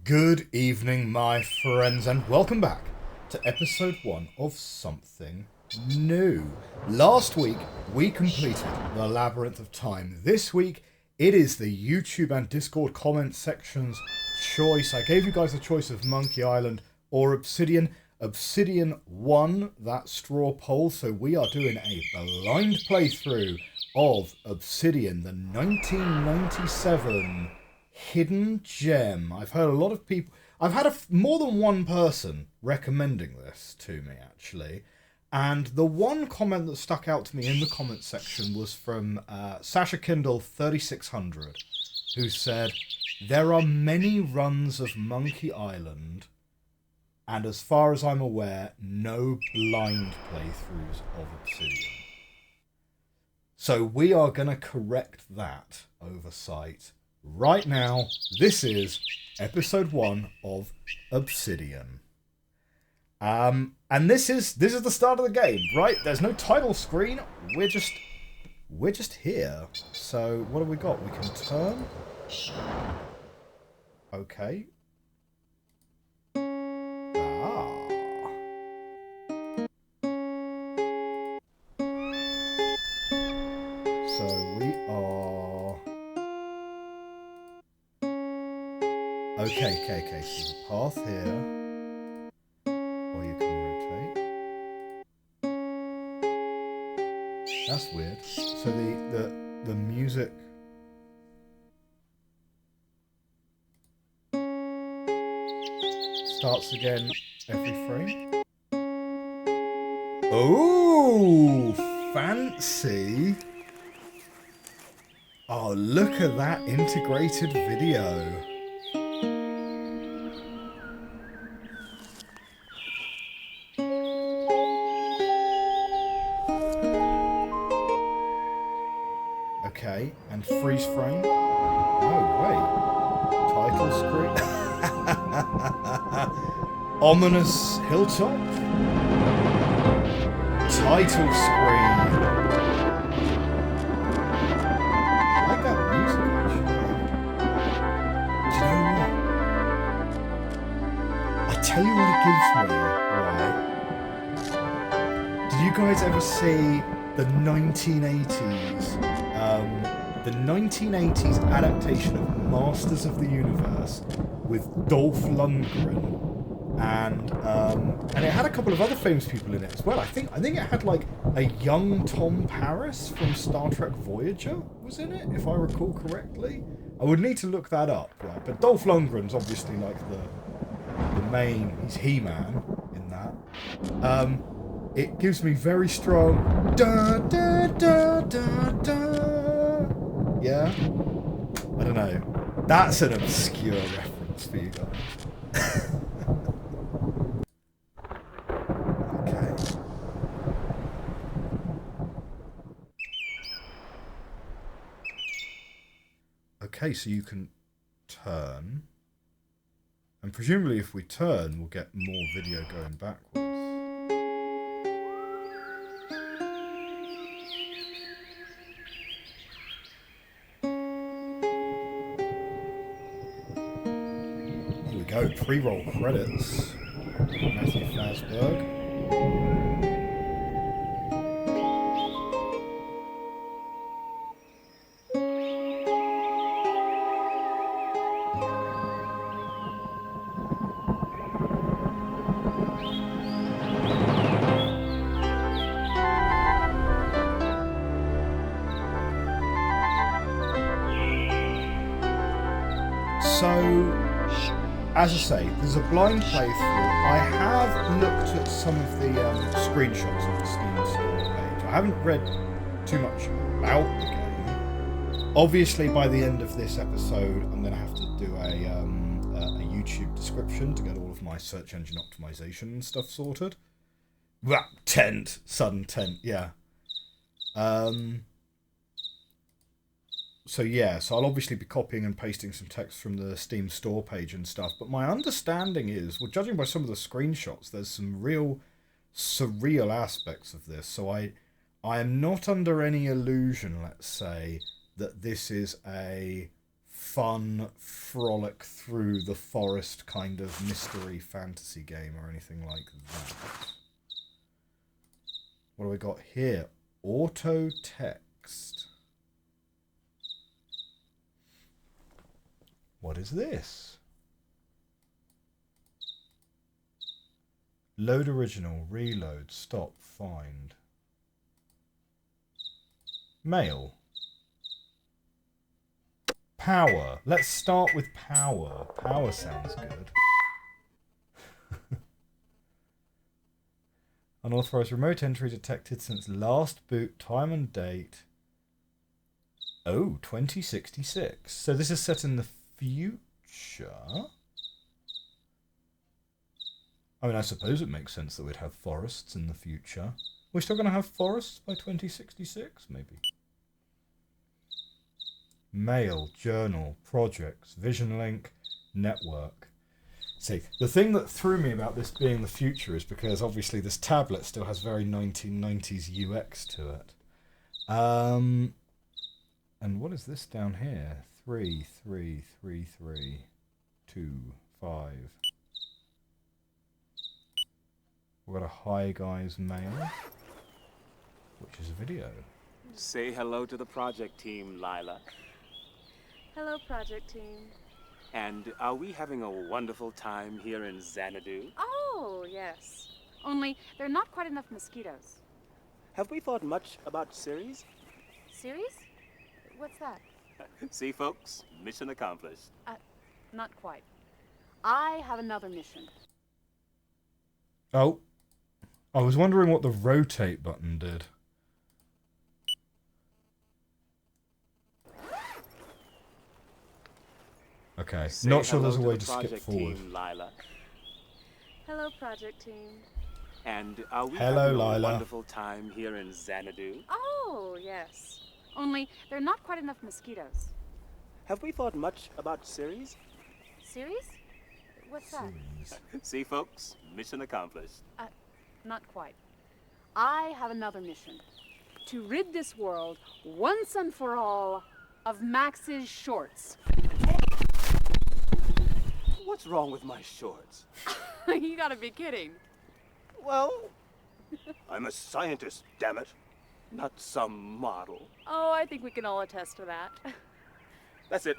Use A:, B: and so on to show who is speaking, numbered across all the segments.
A: Good evening, my friends, and welcome back to episode 1 of Something New. Last week, we completed the Labyrinth of Time. This week, it is the YouTube and Discord comment section's choice. I gave you guys a choice of Monkey Island or Obsidian. Obsidian won that straw poll, so we are doing a blind playthrough of Obsidian, the 1997 hidden gem. I've heard a lot of people... I've had more than one person recommending this to me, actually. And the one comment that stuck out to me in the comment section was from Sasha Kindle 3600, who said, "There are many runs of Monkey Island, and as far as I'm aware, no blind playthroughs of Obsidian." So we are going to correct that oversight right now. This is episode 1 of Obsidian. And this is the start of the game, right? There's no title screen. We're just here. So what have we got? We can turn. Okay. So we are... Okay. So there's a path here. Or you can rotate. That's weird. So the music... starts again every frame. Oh, fancy. Oh, look at that integrated video. Okay, and freeze frame. No, wait. Title screen. Ominous hilltop. Title screen. I like that music, actually. Do you know what? I tell you what it gives me, right? Did you guys ever see the 1980s? The 1980s adaptation of Masters of the Universe with Dolph Lundgren, and it had a couple of other famous people in it as well. I think it had like a young Tom Paris from Star Trek Voyager was in it, if I recall correctly. I would need to look that up, right? But Dolph Lundgren's obviously like the main. He's He-Man in that. It gives me very strong da da da da da. Yeah? I don't know. That's an obscure reference for you guys. Okay. Okay, so you can turn. And presumably if we turn, we'll get more video going backwards. Go, pre-roll credits. Matthew Fazberg. So, as I say, there's a blind playthrough. I have looked at some of the screenshots on the Steam store page. I haven't read too much about the game. Obviously, by the end of this episode, I'm going to have to do a YouTube description to get all of my search engine optimization and stuff sorted. Sudden tent, yeah. So I'll obviously be copying and pasting some text from the Steam store page and stuff, but my understanding is, well, judging by some of the screenshots, there's some real surreal aspects of this, so I am not under any illusion, let's say, that this is a fun frolic through the forest kind of mystery fantasy game or anything like that. What do we got here? Auto text. What is this? Load original, reload, stop, find. Mail. Power. Let's start with power. Power sounds good. Unauthorized remote entry detected since last boot, time and date. Oh, 2066. So this is set in the future? I mean, I suppose it makes sense that we'd have forests in the future. We're still going to have forests by 2066, maybe. Mail, journal, projects, vision link, network. See, the thing that threw me about this being the future is because obviously this tablet still has very 1990s UX to it. And what is this down here? 333325. We've got a hi guys mail, which is a video.
B: Say hello to the project team, Lila.
C: Hello, project team.
B: And are we having a wonderful time here in Xanadu?
C: Oh, yes. Only there are not quite enough mosquitoes.
B: Have we thought much about series?
C: Series? What's that?
B: See, folks, mission accomplished.
C: Not quite. I have another mission.
A: Oh. I was wondering what the rotate button did. Okay,
B: Say
A: not sure
B: hello
A: there's a way to
B: project
A: skip forward.
B: Team, Lila.
C: Hello, project team.
B: And are we
A: Hello,
B: having
A: Lila.
B: a wonderful time here in Xanadu?
C: Oh, yes. Only there are not quite enough mosquitoes.
B: Have we thought much about series?
C: Series? What's that?
B: See, folks, mission accomplished.
C: Not quite. I have another mission. To rid this world, once and for all, of Max's shorts.
B: What's wrong with my shorts?
C: You gotta be kidding.
B: Well, I'm a scientist, damn it. Not some model.
C: Oh, I think we can all attest to that.
B: That's it.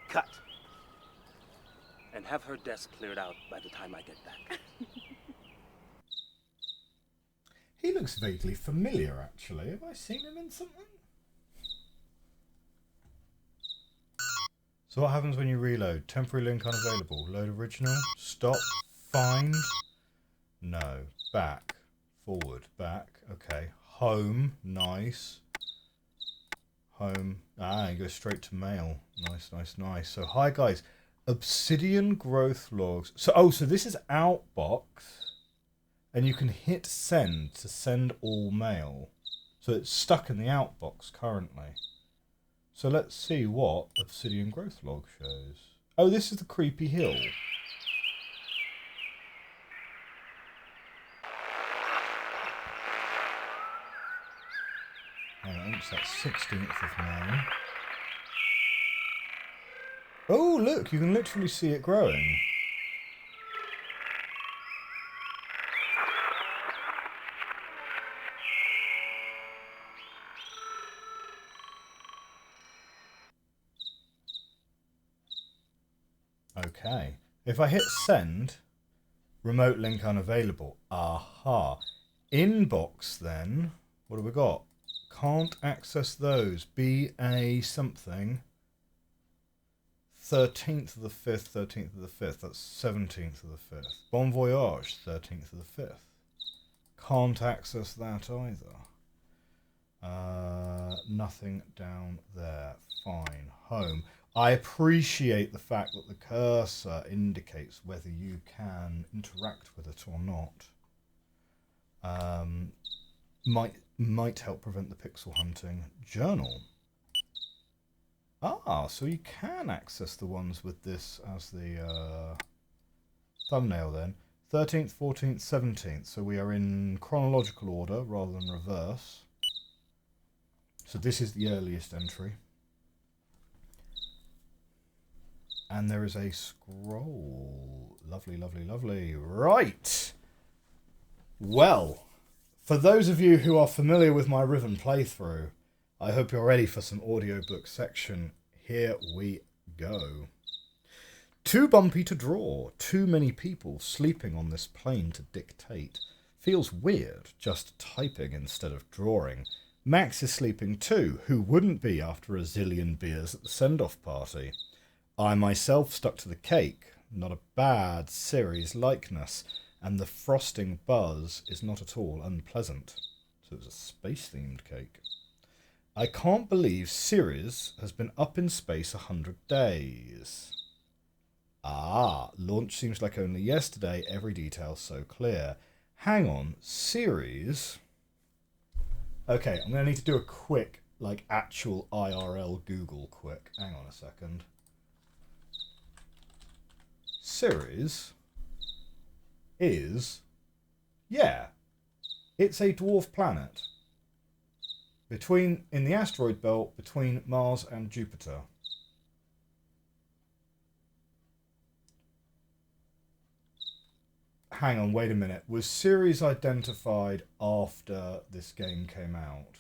B: Cut. And have her desk cleared out by the time I get back.
A: He looks vaguely familiar, actually. Have I seen him in something? So what happens when you reload? Temporary link unavailable. Load original. Stop. Find. No. Back. Forward. Back. Okay. Home. Nice. Home. Ah, you go straight to mail. Nice, nice, nice. So, hi guys. Obsidian growth logs. So this is Outbox. And you can hit send to send all mail. So it's stuck in the outbox currently. So let's see what Obsidian growth log shows. Oh, this is the creepy hill. Alright, so that's 16th of May. Oh, look, you can literally see it growing. Okay. If I hit send, remote link unavailable. Aha. Inbox then. What have we got? Can't access those. BA something. 13th of the 5th, 13th of the 5th. That's 17th of the 5th. Bon voyage, 13th of the 5th. Can't access that either. Nothing down there. Fine. Home. I appreciate the fact that the cursor indicates whether you can interact with it or not. Might help prevent the pixel hunting. Journal. Ah, so you can access the ones with this as the thumbnail then. 13th, 14th, 17th. So we are in chronological order rather than reverse. So this is the earliest entry. And there is a scroll. Lovely, lovely, lovely. Right. Well, for those of you who are familiar with my Riven playthrough, I hope you're ready for some audiobook section. Here we go. Too bumpy to draw. Too many people sleeping on this plane to dictate. Feels weird just typing instead of drawing. Max is sleeping too. Who wouldn't be after a zillion beers at the send-off party? I myself stuck to the cake. Not a bad series likeness. And the frosting buzz is not at all unpleasant. So it was a space-themed cake. I can't believe Ceres has been up in space 100 days. Ah, launch seems like only yesterday. Every detail so clear. Hang on, Ceres... Okay, I'm going to need to do a quick, like, actual IRL Google quick. Hang on a second. Ceres is... Yeah, it's a dwarf planet. In the asteroid belt between Mars and Jupiter. Hang on, wait a minute. Was Ceres identified after this game came out?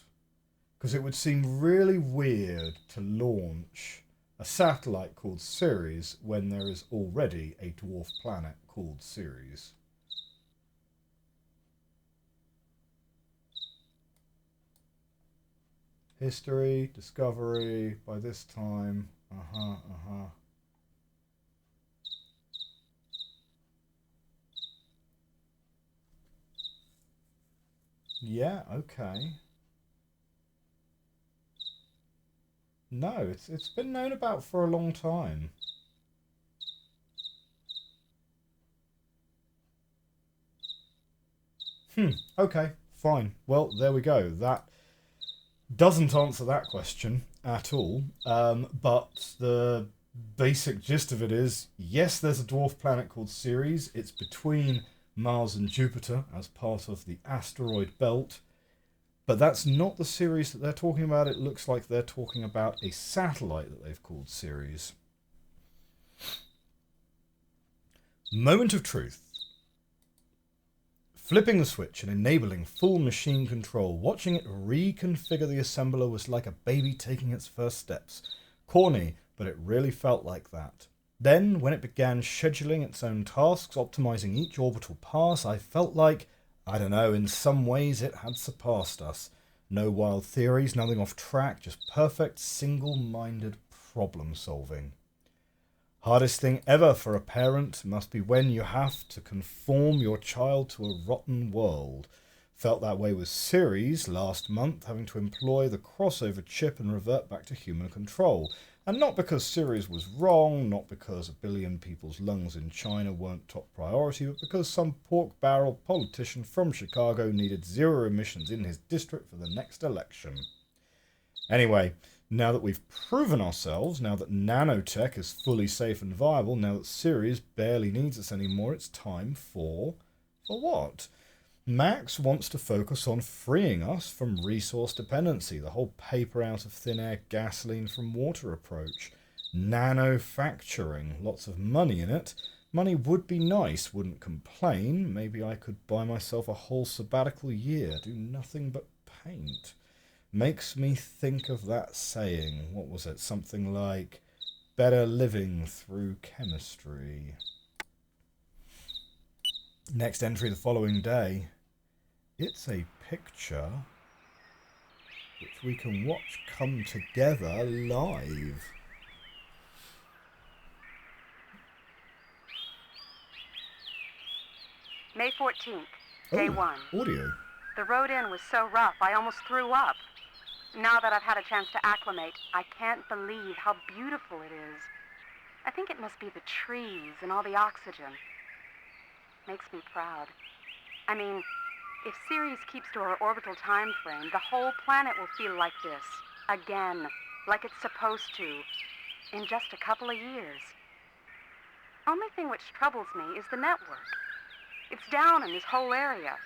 A: Because it would seem really weird to launch a satellite called Ceres when there is already a dwarf planet called Ceres. History, discovery, by this time, Yeah, okay. No, it's been known about for a long time. Okay, fine. Well, there we go. That doesn't answer that question at all. But the basic gist of it is, yes, there's a dwarf planet called Ceres. It's between Mars and Jupiter as part of the asteroid belt. But that's not the Ceres that they're talking about. It looks like they're talking about a satellite that they've called Ceres. Moment of truth. Flipping the switch and enabling full machine control, watching it reconfigure the assembler was like a baby taking its first steps. Corny, but it really felt like that. Then, when it began scheduling its own tasks, optimizing each orbital pass, I felt like, I don't know, in some ways it had surpassed us. No wild theories, nothing off track, just perfect, single-minded problem solving. Hardest thing ever for a parent must be when you have to conform your child to a rotten world. Felt that way with Ceres last month, having to employ the crossover chip and revert back to human control. And not because Ceres was wrong, not because a billion people's lungs in China weren't top priority, but because some pork barrel politician from Chicago needed zero emissions in his district for the next election. Anyway, now that we've proven ourselves, now that nanotech is fully safe and viable, now that Ceres barely needs us anymore, it's time for what? Max wants to focus on freeing us from resource dependency, the whole paper out of thin air, gasoline from water approach. Nanofacturing, lots of money in it. Money would be nice, wouldn't complain. Maybe I could buy myself a whole sabbatical year, do nothing but paint. Makes me think of that saying. What was it? Something like, better living through chemistry. Next entry the following day. It's a picture which we can watch come together live.
D: May 14th, day 1.
A: Audio.
D: The road in was so rough, I almost threw up. Now that I've had a chance to acclimate, I can't believe how beautiful it is. I think it must be the trees and all the oxygen. Makes me proud. I mean, if Ceres keeps to her orbital time frame, the whole planet will feel like this. Again. Like it's supposed to. In just a couple of years. Only thing which troubles me is the network. It's down in this whole area.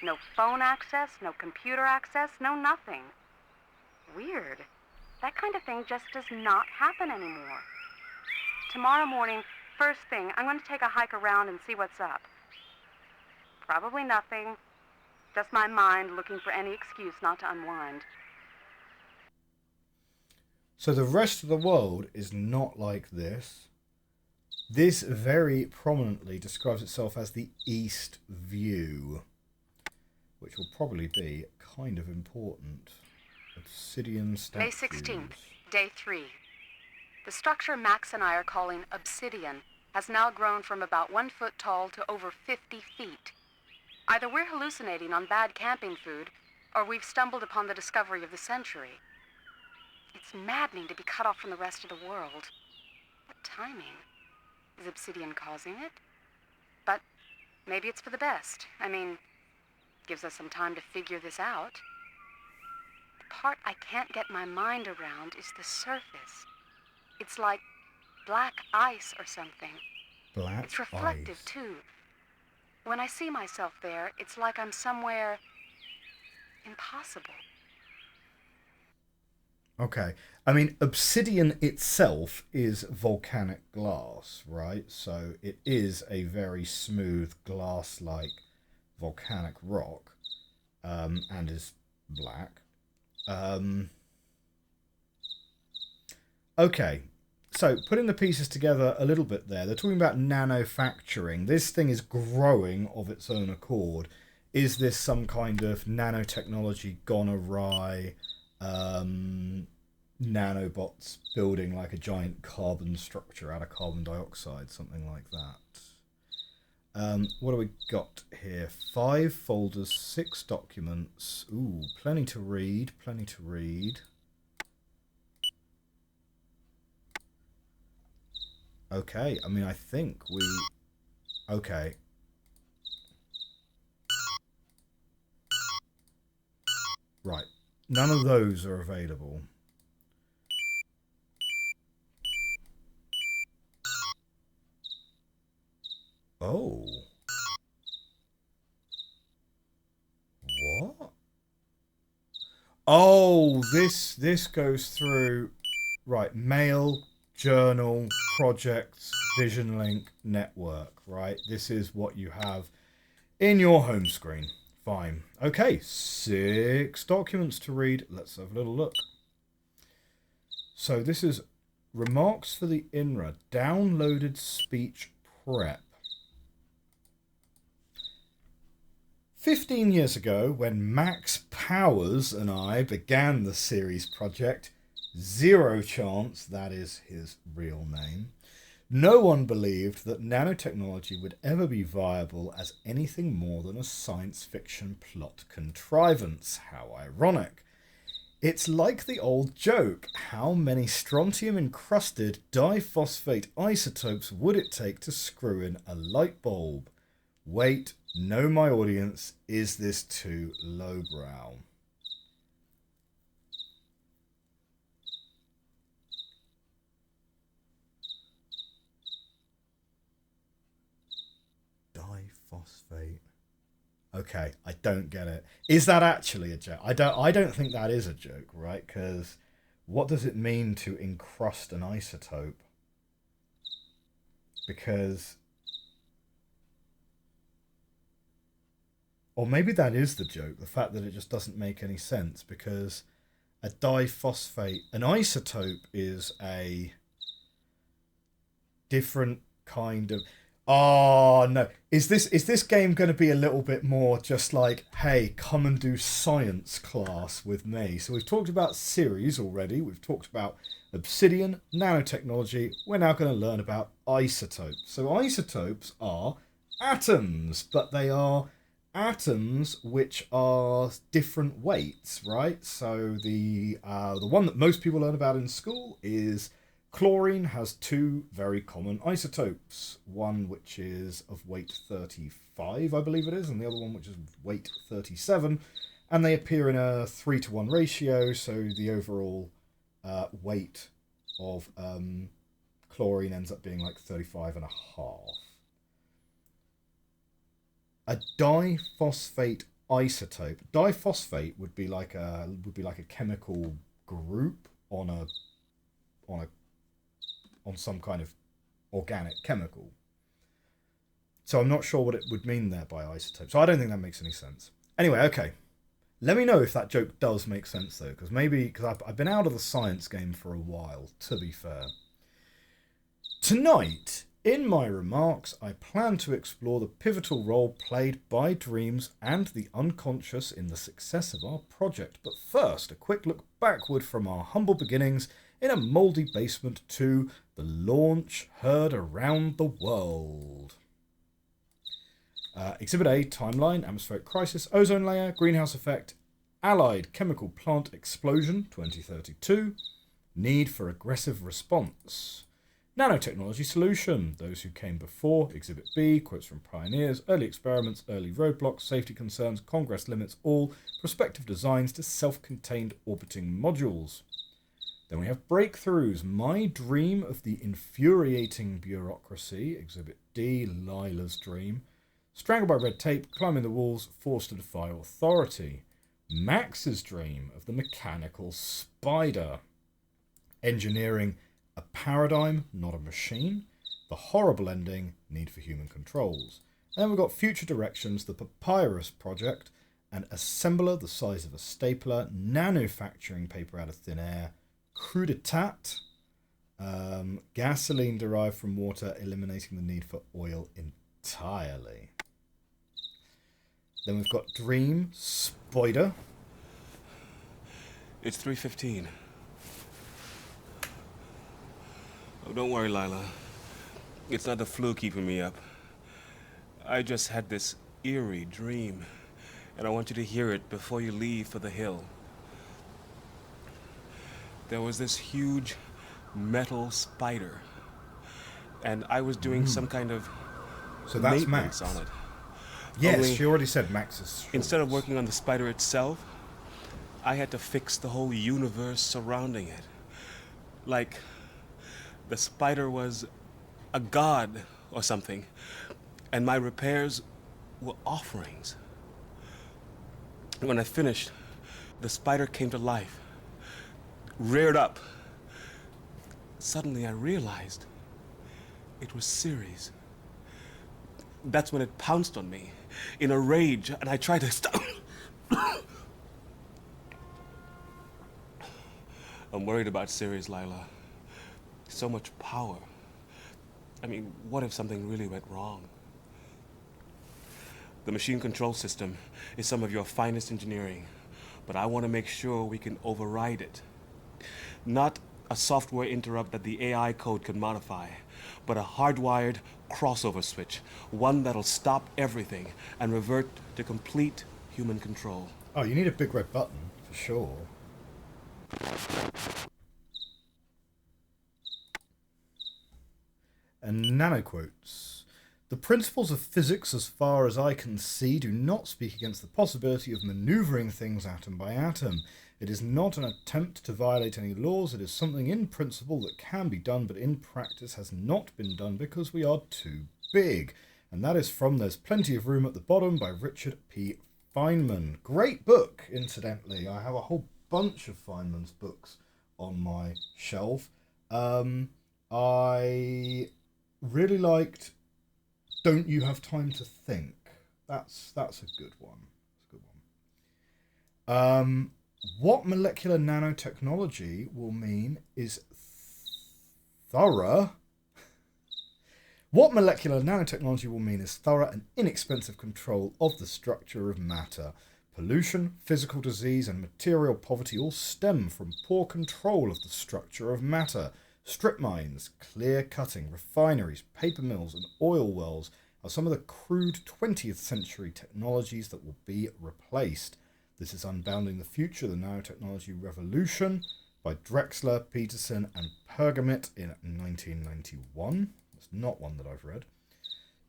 D: No phone access, no computer access, no nothing. Weird. That kind of thing just does not happen anymore. Tomorrow morning, first thing, I'm going to take a hike around and see what's up. Probably nothing. Just my mind looking for any excuse not to unwind.
A: So the rest of the world is not like this. This very prominently describes itself as the East View, which will probably be kind of important. Obsidian statues.
D: May 16th, day 3. The structure Max and I are calling Obsidian has now grown from about 1 foot tall to over 50 feet. Either we're hallucinating on bad camping food, or we've stumbled upon the discovery of the century. It's maddening to be cut off from the rest of the world. What timing? Is Obsidian causing it? But maybe it's for the best. I mean, gives us some time to figure this out. The part I can't get my mind around is the surface. It's like black ice or something.
A: Black
D: It's reflective,
A: ice.
D: too. When I see myself there, it's like I'm somewhere impossible.
A: Okay. I mean, obsidian itself is volcanic glass, right? So it is a very smooth glass-like volcanic rock, and is black. Okay. So, putting the pieces together a little bit there, they're talking about nanofacturing. This thing is growing of its own accord. Is this some kind of nanotechnology gone awry? Nanobots building like a giant carbon structure out of carbon dioxide, something like that. What do we got here? 5 folders, 6 documents. Ooh, plenty to read, plenty to read. Okay, I mean, I think we... Okay. Right. None of those are available. Oh. What? Oh, this goes through... Right, mail, journal, projects, vision link, network, right? This is what you have in your home screen. Fine. Okay, 6 documents to read. Let's have a little look. So this is remarks for the INRA, downloaded speech prep. 15 years ago, when Max Powers and I began the series project, Zero Chance, that is his real name, no one believed that nanotechnology would ever be viable as anything more than a science fiction plot contrivance. How ironic. It's like the old joke, how many strontium-encrusted diphosphate isotopes would it take to screw in a light bulb? Wait, know my audience, is this too lowbrow? Diphosphate. Okay, I don't get it. Is that actually a joke? I don't think that is a joke, right? Because what does it mean to encrust an isotope? Because... Or maybe that is the joke, the fact that it just doesn't make any sense, because a diphosphate, an isotope is a different kind of... Oh, no. Is this game going to be a little bit more just like, hey, come and do science class with me? So we've talked about series already. We've talked about Obsidian, nanotechnology. We're now going to learn about isotopes. So isotopes are atoms, but they are atoms which are different weights, right? So the one that most people learn about in school is... Chlorine has 2 very common isotopes, one which is of weight 35, I believe it is, and the other one which is weight 37, and they appear in a 3-to-1 ratio, so the overall weight of chlorine ends up being like 35.5. A diphosphate isotope. Diphosphate would be like a chemical group on some kind of organic chemical. So I'm not sure what it would mean there by isotope. So I don't think that makes any sense. Anyway, okay. Let me know if that joke does make sense, though, because I've been out of the science game for a while, to be fair. Tonight, in my remarks, I plan to explore the pivotal role played by dreams and the unconscious in the success of our project. But first, a quick look backward from our humble beginnings in a mouldy basement to the launch heard around the world. Exhibit A, timeline, atmospheric crisis, ozone layer, greenhouse effect, allied chemical plant explosion, 2032, need for aggressive response. Nanotechnology solution, those who came before, Exhibit B, quotes from pioneers, early experiments, early roadblocks, safety concerns, Congress limits all, prospective designs to self-contained orbiting modules. Then we have breakthroughs, my dream of the infuriating bureaucracy, Exhibit D, Lila's dream, strangled by red tape, climbing the walls, forced to defy authority. Max's dream of the mechanical spider. Engineering a paradigm, not a machine. The horrible ending, need for human controls. And then we've got future directions, the Papyrus project, an assembler the size of a stapler, manufacturing paper out of thin air, coup d'etat, gasoline derived from water, eliminating the need for oil entirely. Then we've got Dream, Spider.
E: It's 3:15. Oh, don't worry, Lila. It's not the flu keeping me up. I just had this eerie dream, and I want you to hear it before you leave for the hill. There was this huge metal spider, and I was doing some kind of
A: So that's
E: maintenance
A: Max.
E: on it.
A: Yes,
E: Only
A: she already said Max's shorts.
E: instead of working on the spider itself, I had to fix the whole universe surrounding it. Like the spider was a god or something, and my repairs were offerings. When I finished, the spider came to life, reared up. Suddenly I realized it was Ceres. That's when it pounced on me in a rage, and I tried to stop. I'm worried about Ceres, Lila. So much power. I mean, what if something really went wrong? The machine control system is some of your finest engineering, but I want to make sure we can override it. Not a software interrupt that the AI code can modify, but a hardwired crossover switch, one that'll stop everything and revert to complete human control.
A: Oh, you need a big red button, for sure. And nano quotes. The principles of physics, as far as I can see, do not speak against the possibility of maneuvering things atom by atom. It is not an attempt to violate any laws. It is something in principle that can be done, but in practice has not been done because we are too big. And that is from There's Plenty of Room at the Bottom by Richard P. Feynman. Great book, incidentally. I have a whole bunch of Feynman's books on my shelf. I really liked Don't You Have Time to Think. That's a good one. That's a good one. What molecular nanotechnology will mean is thorough. What molecular nanotechnology will mean is thorough and inexpensive control of the structure of matter. Pollution, physical disease, and material poverty all stem from poor control of the structure of matter. Strip mines, clear cutting, refineries, paper mills, and oil wells are some of the crude 20th century technologies that will be replaced. This is Unbounding the Future, the Nanotechnology Revolution by Drexler, Peterson, and Pergamit in 1991. That's not one that I've read.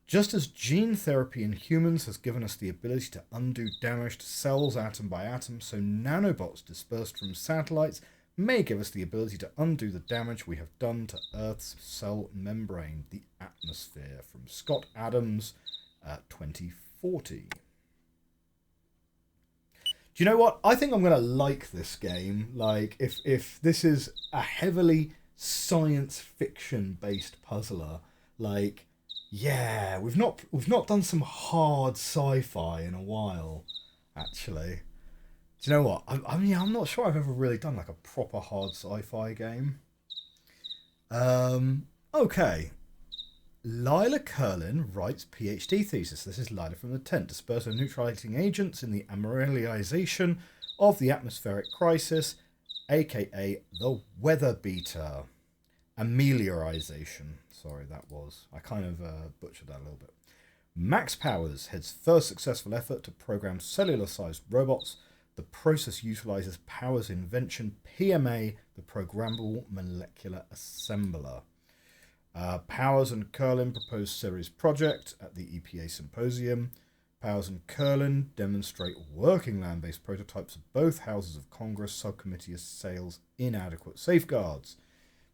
A: Just as gene therapy in humans has given us the ability to undo damage to cells atom by atom, so nanobots dispersed from satellites may give us the ability to undo the damage we have done to Earth's cell membrane, the atmosphere, from Scott Adams, 2040. Do you know what? I think I'm going to like this game. Like, if this is a heavily science fiction based puzzler, Like, yeah, we've not done some hard sci-fi in a while, actually. Do you know what? I mean, I'm not sure I've ever really done like a proper hard sci-fi game. Okay. Lila Curlin writes PhD thesis. This is Lila from the tent. Dispersal of neutralizing agents in the ameralization of the atmospheric crisis, aka the weather beater. Ameliorization. Sorry, that was. I kind of butchered that a little bit. Max Powers heads first successful effort to program cellular-sized robots. The process utilizes Powers' invention, PMA, the Programmable Molecular Assembler. Powers and Curlin propose series project at the EPA Symposium. Powers and Curlin demonstrate working land-based prototypes of both houses of Congress. Subcommittee assails inadequate safeguards.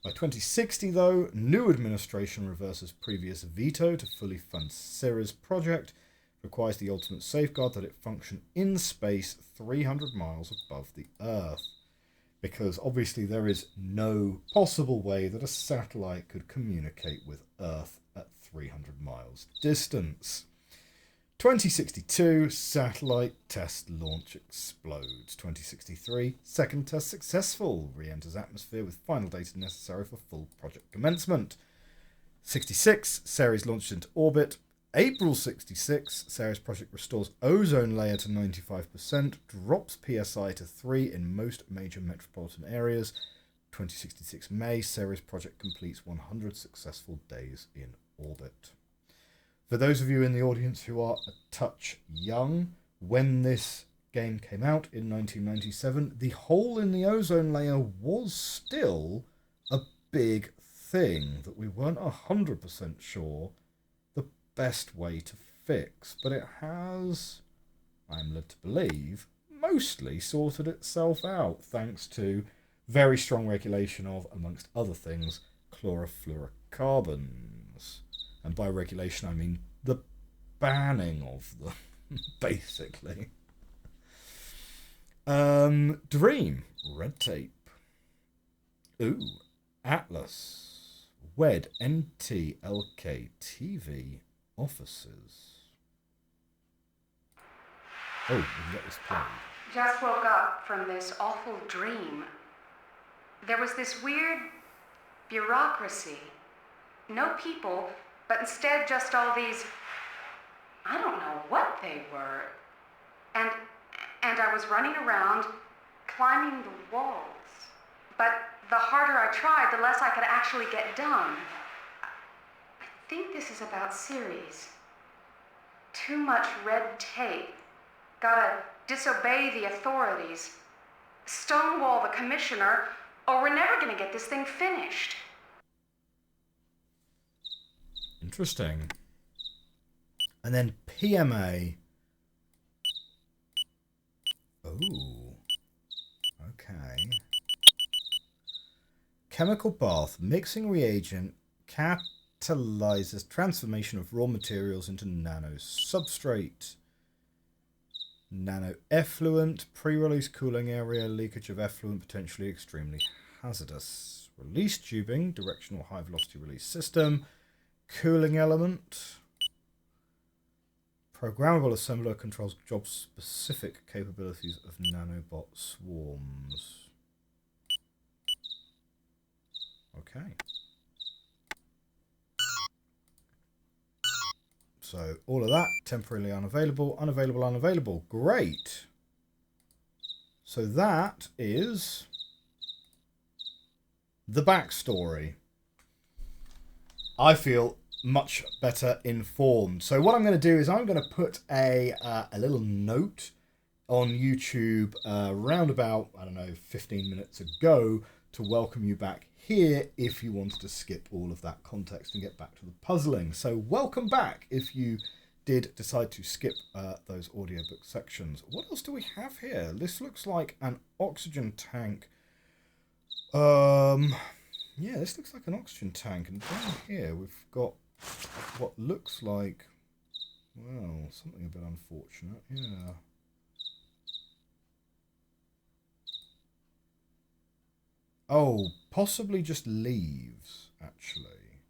A: By 2060, though, new administration reverses previous veto to fully fund Ceres project. Requires the ultimate safeguard that it function in space 300 miles above the Earth. Because obviously there is no possible way that a satellite could communicate with Earth at 300 miles distance. 2062, satellite test launch explodes. 2063, second test successful. Re-enters atmosphere with final data necessary for full project commencement. 66, Ceres launched into orbit. April 66, Ceres project restores ozone layer to 95%, drops PSI to 3 in most major metropolitan areas. 2066 May, Ceres project completes 100 successful days in orbit. For those of you in the audience who are a touch young, when this game came out in 1997, the hole in the ozone layer was still a big thing that we weren't 100% sure the best way to fix. But it has, I'm led to believe, mostly sorted itself out thanks to very strong regulation of, amongst other things, chlorofluorocarbons. And by regulation, I mean the banning of them, basically. Dream. Red tape. Ooh. Atlas. WED. NT. LK. TV. Offices. Oh, we can get this played.
D: Just woke up from this awful dream. There was this weird bureaucracy. No people, but instead just all these, I don't know what they were. And I was running around, climbing the walls. But the harder I tried, the less I could actually get done. I think this is about Ceres. Too much red tape. Gotta disobey the authorities. Stonewall the commissioner, or we're never gonna get this thing finished.
A: Interesting. And then PMA. Oh. Okay. Chemical bath. Mixing reagent catalyzes transformation of raw materials into nano substrate. Nano effluent. Pre-release cooling area. Leakage of effluent potentially extremely hazardous. Release tubing. Directional high velocity release system. Cooling element. Programmable assembler controls job-specific capabilities of nanobot swarms. Okay. So all of that, temporarily unavailable, unavailable, unavailable. Great. So that is the backstory. I feel much better informed. So what I'm going to do is I'm going to put a little note on YouTube around about, I don't know, 15 minutes ago to welcome you back here if you wanted to skip all of that context and get back to the puzzling. So welcome back if you did decide to skip those audiobook sections. What else do we have here? This looks like an oxygen tank. Yeah, this looks like an oxygen tank, and down here we've got what looks like, well, something a bit unfortunate, yeah. Oh, possibly just leaves, actually.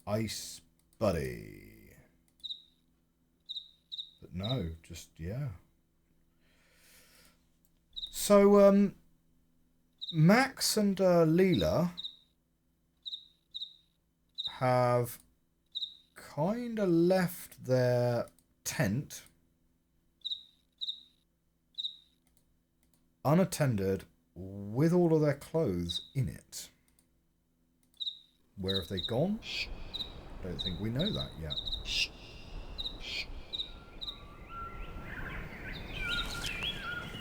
A: Ice Buddy. But no, just, yeah. So, Max and Leela have kind of left their tent unattended with all of their clothes in it. Where have they gone? I don't think we know that yet.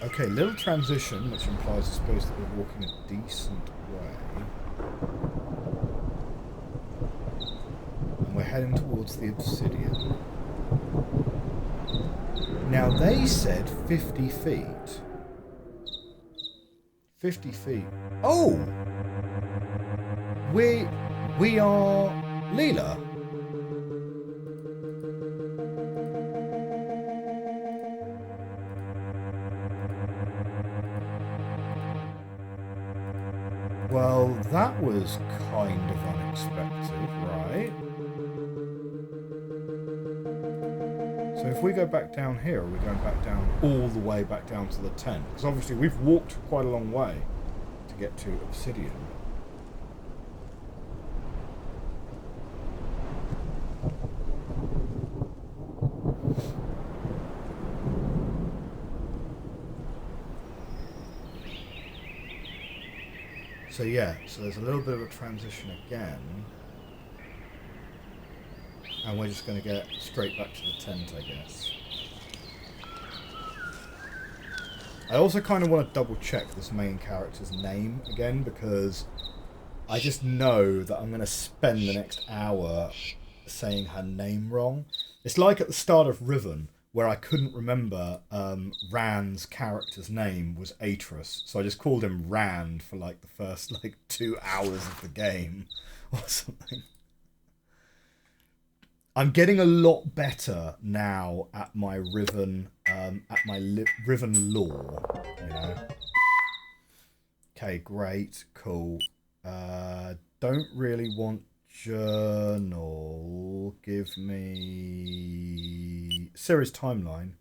A: Okay, little transition, which implies, I suppose, that we're walking a decent way. And we're heading towards the Obsidian. Now, they said 50 feet. 50 feet. Oh! We are Leela. Well, that was kind of unexpected, right? So if we go back down here, are we going back down all the way back down to the tent? Because obviously we've walked quite a long way to get to Obsidian. So yeah, so there's a little bit of a transition again. And we're just going to get straight back to the tent, I guess. I also kind of want to double check this main character's name again, because I just know that I'm going to spend the next hour saying her name wrong. It's like at the start of Riven, where I couldn't remember Rand's character's name was Atris, so I just called him Rand for like the first 2 hours of the game or something. I'm getting a lot better now at my Riven, Riven lore, you know. Okay, great, cool. Don't really want journal. Give me series timeline.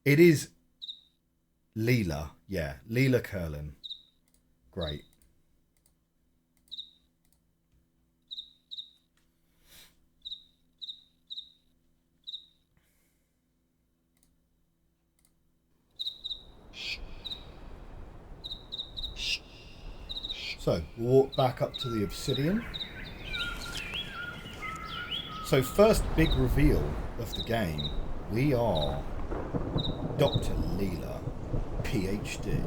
A: It is Leela, yeah, Leela Curlin. Great. So, we'll walk back up to the Obsidian. So, first big reveal of the game. We are Dr. Leela, PhD.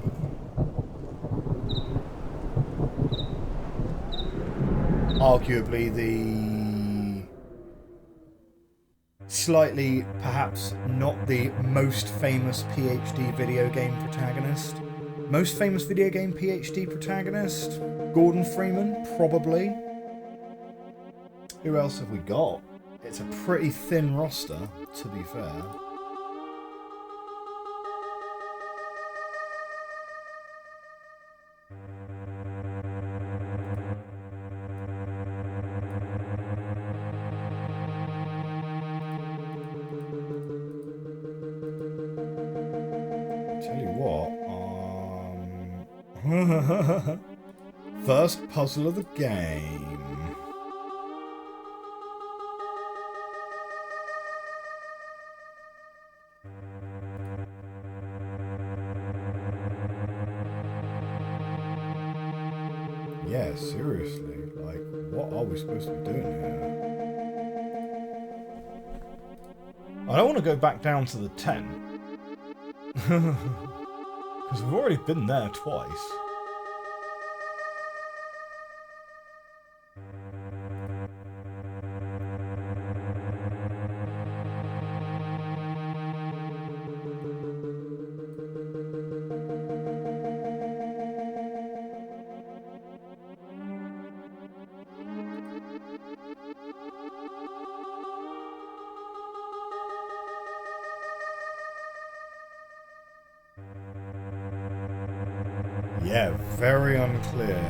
A: Arguably the slightly, perhaps not the most famous PhD video game protagonist. Most famous video game PhD protagonist? Gordon Freeman, probably. Who else have we got? It's a pretty thin roster, to be fair. Tell you what, first puzzle of the game. Yeah, seriously, what are we supposed to be doing here? I don't want to go back down to the tent. Because we've already been there twice. Yeah, very unclear.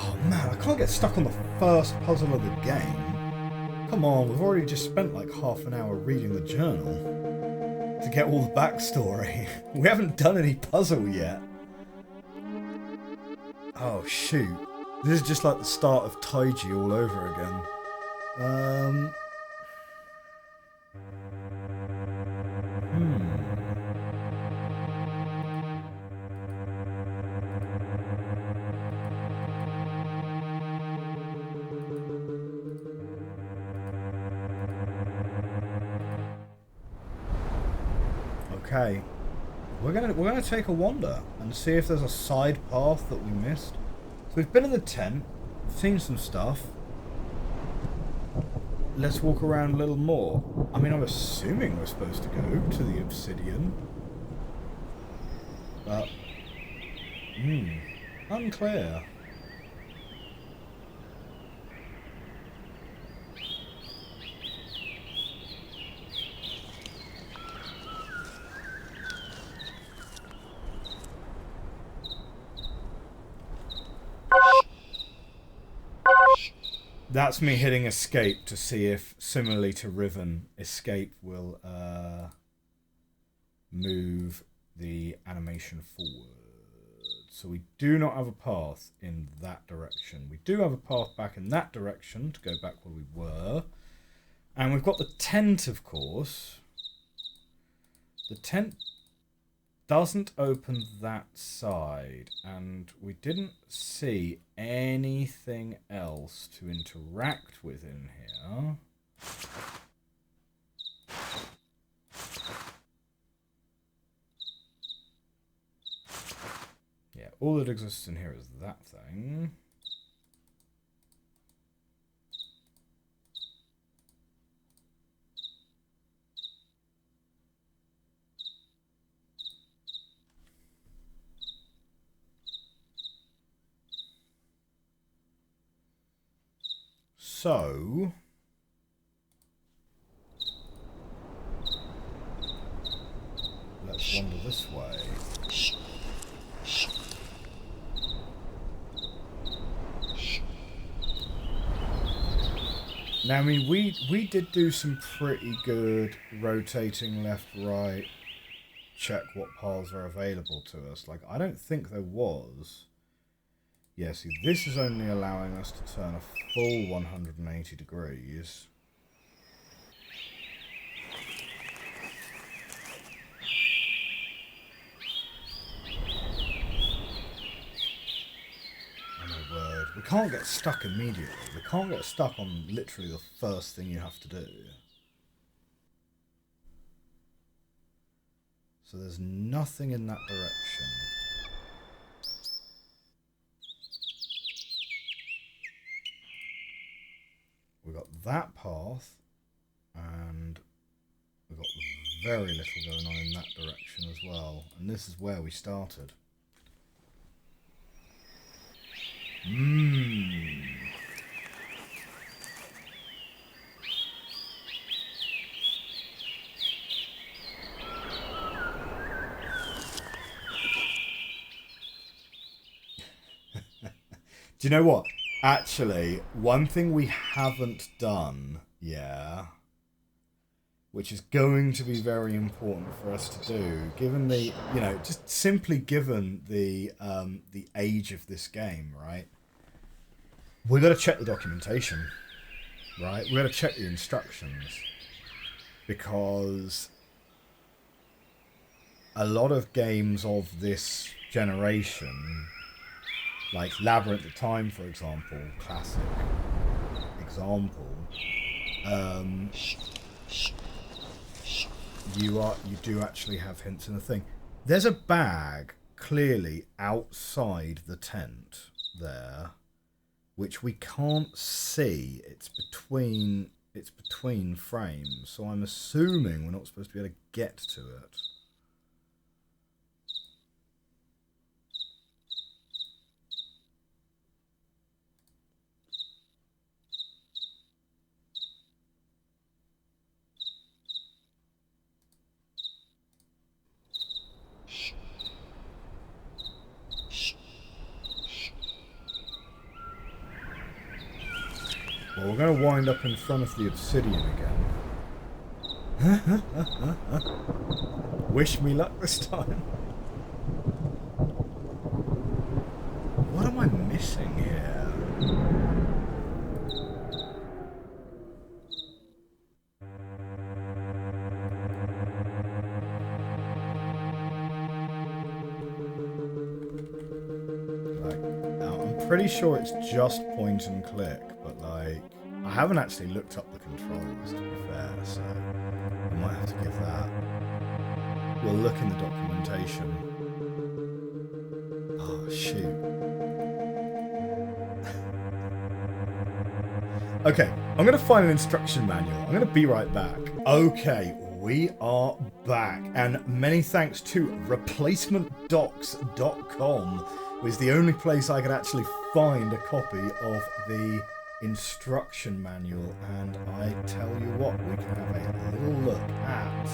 A: Oh man, I can't get stuck on the first puzzle of the game. Come on, we've already just spent like half an hour reading the journal to get all the backstory. We haven't done any puzzle yet. Oh shoot. This is just like the start of Taiji all over again. Okay. We're gonna take a wander and see if there's a side path that we missed. So we've been in the tent, we've seen some stuff. Let's walk around a little more. I mean, I'm assuming we're supposed to go to the Obsidian. But, unclear. That's me hitting escape to see if, similarly to Riven, escape will move the animation forward. So we do not have a path in that direction. We do have a path back in that direction to go back where we were. And we've got the tent, of course. The tent doesn't open that side, and we didn't see anything else to interact with in here. Yeah, all that exists in here is that thing. So, let's wander this way. Now, I mean, we did do some pretty good rotating left, right, check what paths are available to us. Like, I don't think there was. Yeah, see, this is only allowing us to turn a full 180 degrees. Oh my word. We can't get stuck immediately. We can't get stuck on literally the first thing you have to do. So there's nothing in that direction. We've got that path, and we've got very little going on in that direction as well. And this is where we started. Do you know what? Actually, one thing we haven't done, which is going to be very important for us to do, given the, just simply given the age of this game, right? We've got to check the documentation, right? We've got to check the instructions, because a lot of games of this generation, like Labyrinth of Time, for example, classic example, you do actually have hints in the thing. There's a bag clearly outside the tent there, which we can't see. It's between frames, so I'm assuming we're not supposed to be able to get to it. Well, we're going to wind up in front of the Obsidian again. Wish me luck this time. What am I missing here? I'm pretty sure it's just point and click, but like, I haven't actually looked up the controls, to be fair, so I might have to give that. We'll look in the documentation. Oh, shoot. Okay, I'm going to find an instruction manual. I'm going to be right back. Okay, we are back, and many thanks to replacementdocs.com, which is the only place I could actually find a copy of the instruction manual, and I tell you what, we can have a little look at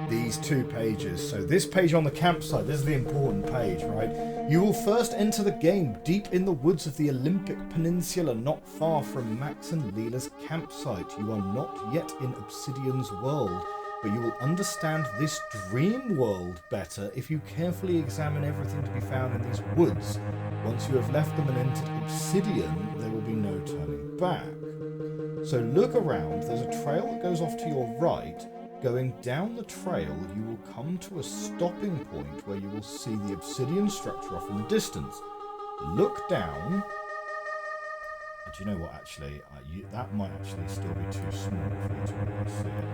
A: these 2 pages. So this page on the campsite, this is the important page, right? You will first enter the game deep in the woods of the Olympic Peninsula, not far from Max and Leela's campsite. You are not yet in Obsidian's world, but you will understand this dream world better if you carefully examine everything to be found in these woods. Once you have left them and entered Obsidian, there will be no turning back. So look around, there's a trail that goes off to your right. Going down the trail, you will come to a stopping point where you will see the obsidian structure off in the distance. Look down. And do you know what, actually? That might actually still be too small for you to really see it.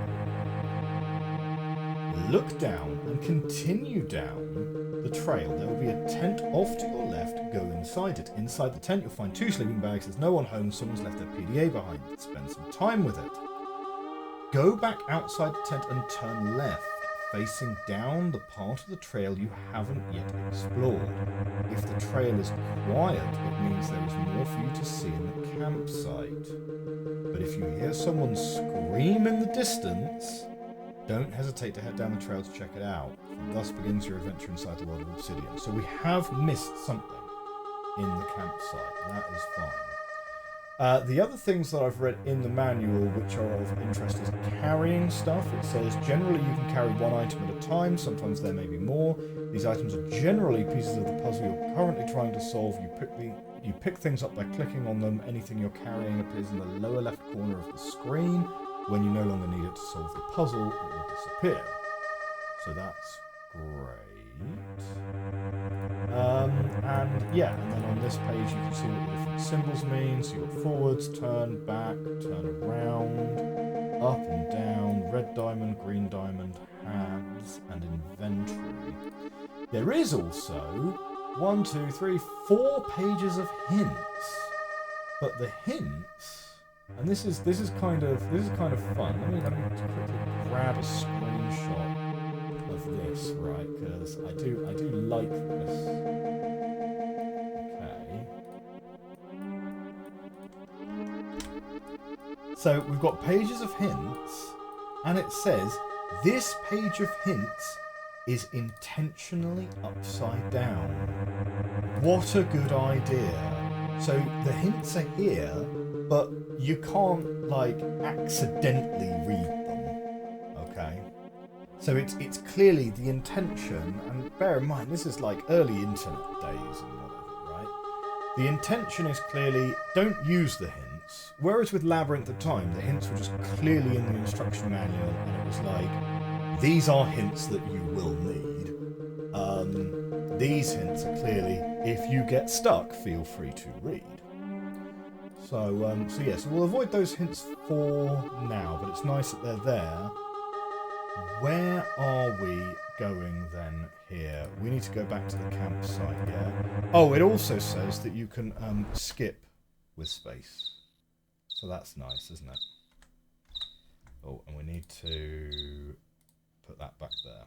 A: Look down and continue down the trail. There will be a tent off to your left. Go inside it. Inside the tent, you'll find 2 sleeping bags. There's no one home. Someone's left their PDA behind. Spend some time with it. Go back outside the tent and turn left, facing down the part of the trail you haven't yet explored. If the trail is quiet, it means there is more for you to see in the campsite. But if you hear someone scream in the distance, don't hesitate to head down the trail to check it out. And thus begins your adventure inside the world of Obsidian. So we have missed something in the campsite. That is fine. The other things that I've read in the manual which are of interest is carrying stuff. It says generally you can carry 1 item at a time, sometimes there may be more. These items are generally pieces of the puzzle you're currently trying to solve. You pick things up by clicking on them. Anything you're carrying appears in the lower left corner of the screen. When you no longer need it to solve the puzzle, it will disappear. So that's great. And then on this page you can see what the different symbols mean. So you've got forwards, turn, back, turn around, up and down, red diamond, green diamond, hands, and inventory. There is also 1, 2, 3, 4 pages of hints. But the hints, and this is kind of fun. Let me quickly grab a screenshot of this, right? Because I do like this. So we've got pages of hints, and it says this page of hints is intentionally upside down. What a good idea. So the hints are here, but you can't, like, accidentally read them, okay? So it's clearly the intention, and bear in mind, this is like early internet days and whatever, right? The intention is clearly, don't use the hints. Whereas with Labyrinth at the time, the hints were just clearly in the instruction manual, and it was like, these are hints that you will need. These hints are clearly, if you get stuck, feel free to read. So we'll avoid those hints for now, but it's nice that they're there. Where are we going then here? We need to go back to the campsite, yeah? Oh, it also says that you can skip with space. So that's nice, isn't it? Oh, and we need to put that back there.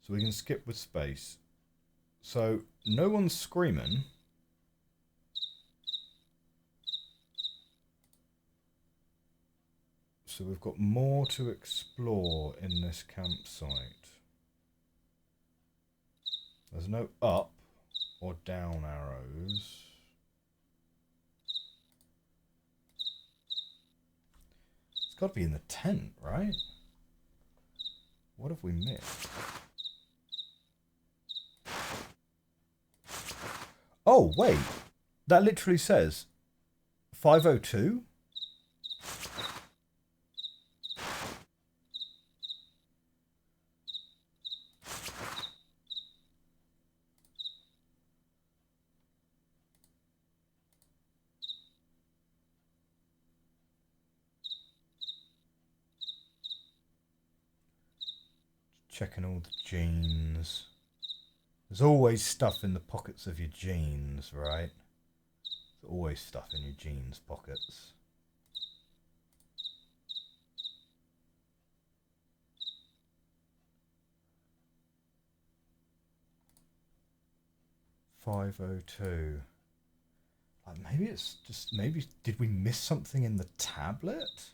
A: So we can skip with space. So no one's screaming. So we've got more to explore in this campsite. There's no up or down arrows. It's got to be in the tent, right? What have we missed? Oh, wait. That literally says 502? Checking all the jeans. There's always stuff in the pockets of your jeans, right? There's always stuff in your jeans pockets. .502. Like maybe it's just, maybe, did we miss something in the tablet?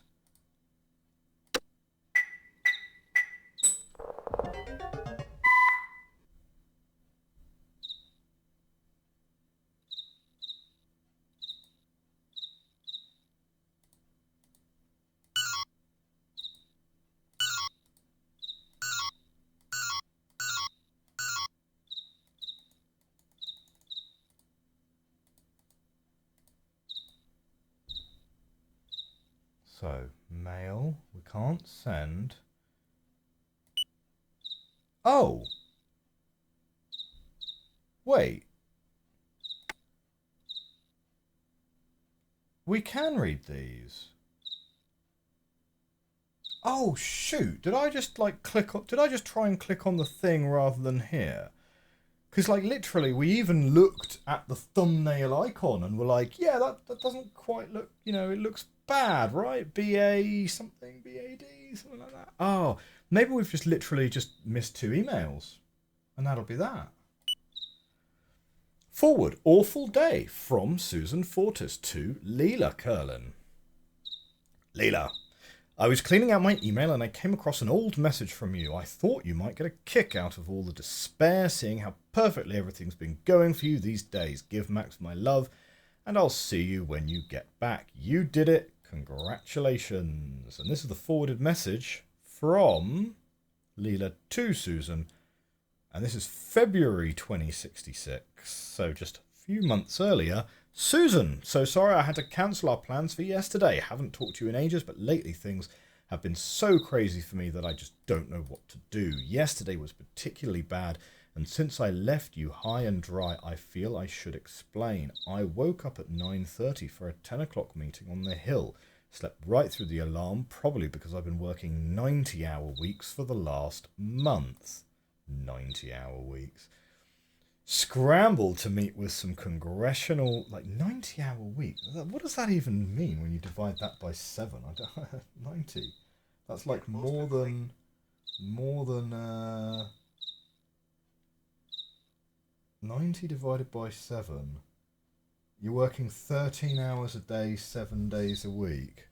A: So, mail, we can't send. Oh! Wait. We can read these. Oh, shoot. Did I just, like, click on... Did I just try and click on the thing rather than here? Because, like, literally, we even looked at the thumbnail icon and were like, yeah, that doesn't quite look... You know, it looks bad, right? BA something, BAD, something like that. Oh, maybe we've just literally just missed 2 emails. And that'll be that. Forward, awful day from Susan Fortis to Leela Curlin. Leela, I was cleaning out my email and I came across an old message from you. I thought you might get a kick out of all the despair, seeing how perfectly everything's been going for you these days. Give Max my love, and I'll see you when you get back. You did it. Congratulations. And this is the forwarded message from Leela to Susan. And this is February 2066, so just a few months earlier. Susan, so sorry I had to cancel our plans for yesterday. Haven't talked to you in ages, but lately things have been so crazy for me that I just don't know what to do. Yesterday was particularly bad, and since I left you high and dry, I feel I should explain. I woke up at 9:30 for a 10 o'clock meeting on the hill. Slept right through the alarm, probably because I've been working 90-hour weeks for the last month. 90-hour weeks. Scrambled to meet with some congressional, like 90-hour week. What does that even mean when you divide that by 7? 90. That's like more than 90 divided by 7. You're working 13 hours a day, 7 days a week.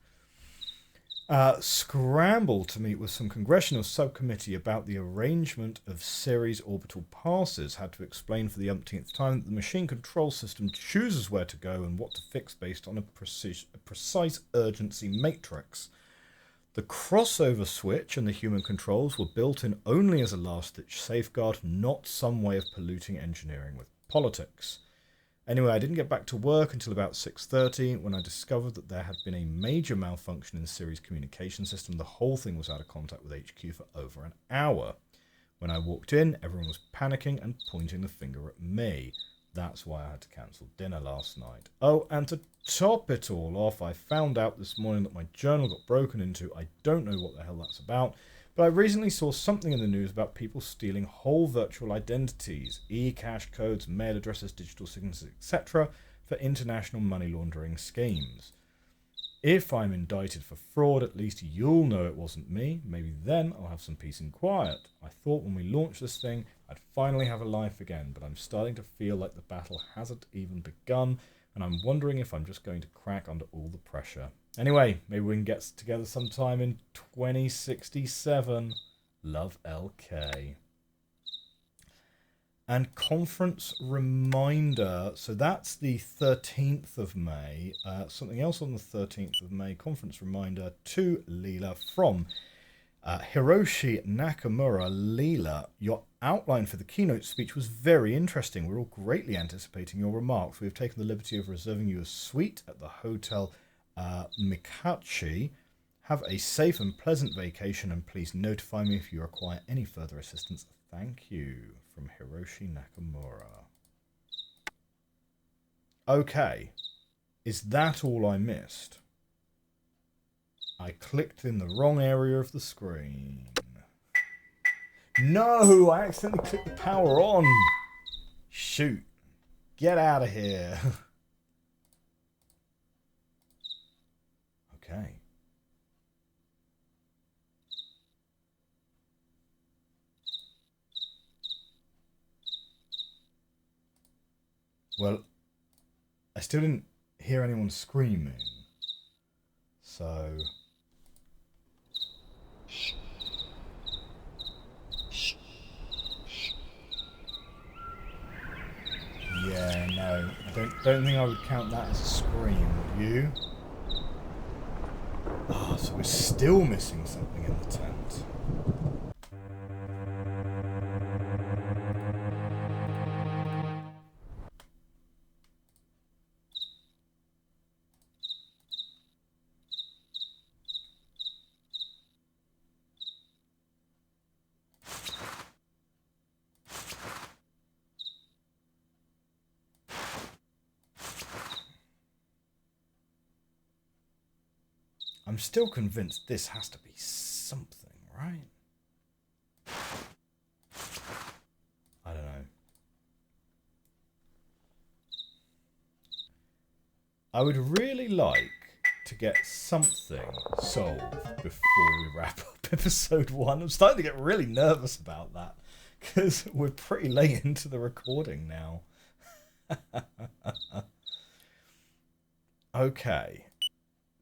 A: Scrambled to meet with some congressional subcommittee about the arrangement of Ceres orbital passes. Had to explain for the umpteenth time that the machine control system chooses where to go and what to fix based on a precise urgency matrix. The crossover switch and the human controls were built in only as a last-ditch safeguard, not some way of polluting engineering with politics. Anyway, I didn't get back to work until about 6:30 when I discovered that there had been a major malfunction in Ceres' communication system. The whole thing was out of contact with HQ for over an hour. When I walked in, everyone was panicking and pointing the finger at me. That's why I had to cancel dinner last night. Oh, and to top it all off, I found out this morning that my journal got broken into. I don't know what the hell that's about, but I recently saw something in the news about people stealing whole virtual identities, e-cash codes, mail addresses, digital signatures, etc. for international money laundering schemes. If I'm indicted for fraud, at least you'll know it wasn't me. Maybe then I'll have some peace and quiet. I thought when we launched this thing, I'd finally have a life again, but I'm starting to feel like the battle hasn't even begun, and I'm wondering if I'm just going to crack under all the pressure. Anyway, maybe we can get together sometime in 2067. Love, LK. And conference reminder. So that's the 13th of May. Something else on the 13th of May. Conference reminder to Leela from Hiroshi Nakamura. Leela, your outline for the keynote speech was very interesting. We're all greatly anticipating your remarks. We have taken the liberty of reserving you a suite at the Hotel Mikachi. Have a safe and pleasant vacation, and please notify me if you require any further assistance. Thank you, from Hiroshi Nakamura. Okay, is that all I missed? I clicked in the wrong area of the screen. No, I accidentally clicked the power on. Shoot. Get out of here. Okay. Well, I still didn't hear anyone screaming. So... yeah, no. I don't think I would count that as a scream, would you? Ah, so we're still missing something in the tent. I'm still convinced this has to be something, right? I don't know. I would really like to get something solved before we wrap up episode 1. I'm starting to get really nervous about that because we're pretty late into the recording now. Okay.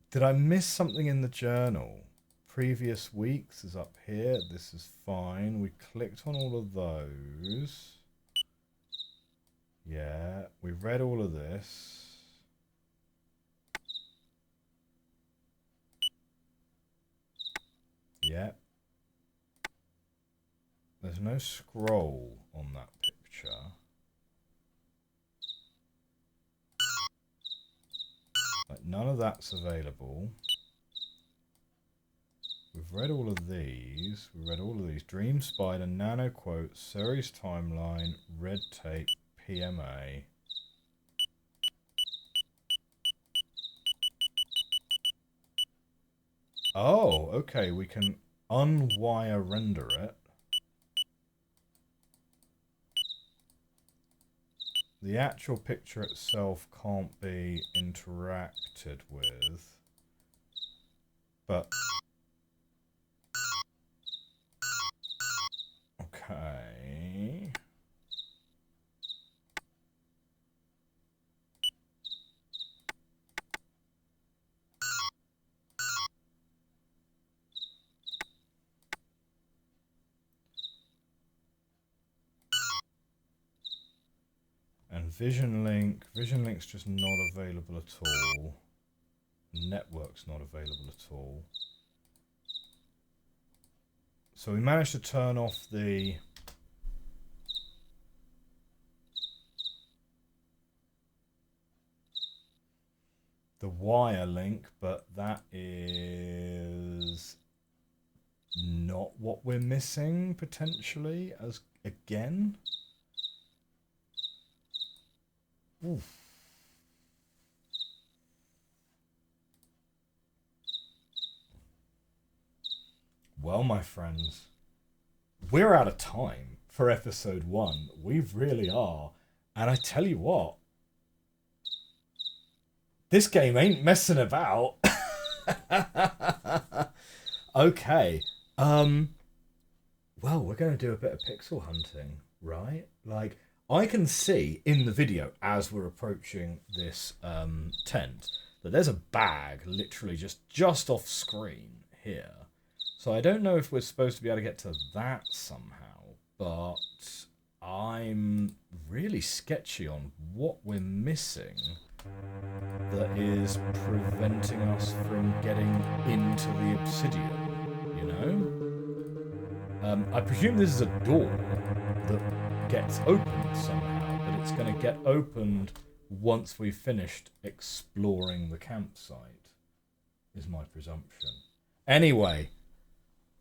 A: Did I miss something in the journal? Previous weeks is up here. This is fine. We clicked on all of those. Yeah, we read all of this. Yeah. There's no scroll on that picture. Like, none of that's available. We've read all of these. We've read all of these. Dream Spider, Nano Quote, Series Timeline, Red Tape, PMA. Oh, okay. We can unwire render it. The actual picture itself can't be interacted with, but okay. And Vision Link's just not available at all. Network's not available at all. So we managed to turn off the wire link, but that is not what we're missing potentially as again. Oof. Well, my friends, we're out of time for episode 1. We really are. And I tell you what, this game ain't messing about. Okay. Well, we're going to do a bit of pixel hunting, right? Like, I can see in the video as we're approaching this tent that there's a bag literally just off screen here. So I don't know if we're supposed to be able to get to that somehow, but I'm really sketchy on what we're missing that is preventing us from getting into the Obsidian, you know? I presume this is a door that gets opened somehow, but it's going to get opened once we've finished exploring the campsite, is my presumption. Anyway,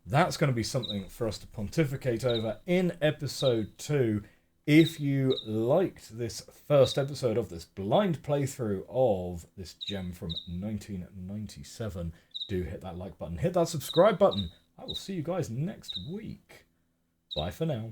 A: that's going to be something for us to pontificate over in episode 2. If you liked this first episode of this blind playthrough of this gem from 1997, do hit that like button, hit that subscribe button. I will see you guys next week. Bye for now.